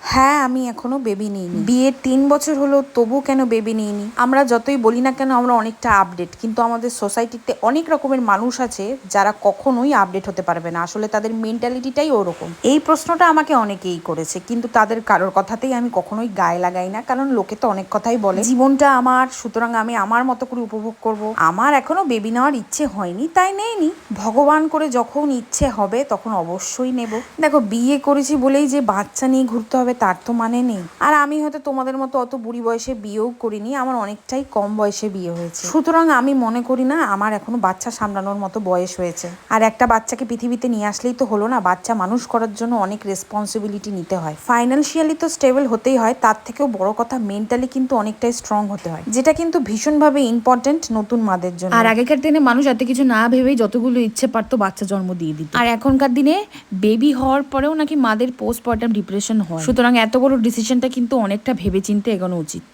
হ্যাঁ, আমি এখনো বেবি নিইনি। বিয়ের ৩ বছর হলো, তবু কেন বেবি নিইনি? আমরা যতই বলি না কেন আমরা অনেকটা আপডেট, কিন্তু আমাদের সোসাইটিতে অনেক রকমের মানুষ আছে যারা কখনোই আপডেট হতে পারবে না। আসলে তাদের মেন্টালিটিটাই ওরকম। এই প্রশ্নটা আমাকে অনেকেই করেছে, কিন্তু তাদের কারোর কথাতেই আমি কখনোই গায়ে লাগাই না, কারণ লোকে তো অনেক কথাই বলে। জীবনটা আমার, সুতরাং আমি আমার মতো করে উপভোগ করব। আমার এখনো বেবি নেওয়ার ইচ্ছে হয়নি, তাই নেইনি। ভগবান করে যখন ইচ্ছে হবে তখন অবশ্যই নেব। দেখো, বিয়ে করেছি বলেই যে বাচ্চা নিয়ে ঘুরতে হবে তার তো মানে নেই। আর আমি হয়তো তোমাদের মতো অত বুড়ি বয়সে বিয়েও করিনি, আমার অনেকটাই কম বয়সে বিয়ে হয়েছে। সুতরাং আমি মনে করি না আমার এখনো বাচ্চা সামলানোর মতো বয়স হয়েছে। আর একটা বাচ্চাকে পৃথিবীতে নিয়ে আসলেই তো হলো না, বাচ্চা মানুষ করার জন্য অনেক রেসপন্সিবিলিটি নিতে হয়। ফাইন্যান্সিয়ালি তো স্টেবল হতেই হয়, তার থেকেও বড় কথা মেন্টালি কিন্তু অনেকটাই স্ট্রং হতে হয়, যেটা কিন্তু ভীষণভাবে ইম্পর্টেন্ট নতুন মাদের জন্য। আর আগেকার দিনে মানুষ এত কিছু না ভেবেই যতগুলো ইচ্ছে পারতো বাচ্চা জন্ম দিয়ে দিত। আর এখনকার দিনে বেবি হওয়ার পরেও নাকি মাদের পোস্টপার্টাম ডিপ্রেশন হয়। সুতরাং এত বড় ডিসিশনটা কিন্তু অনেকটা ভেবেচিন্তে এগোনো উচিত।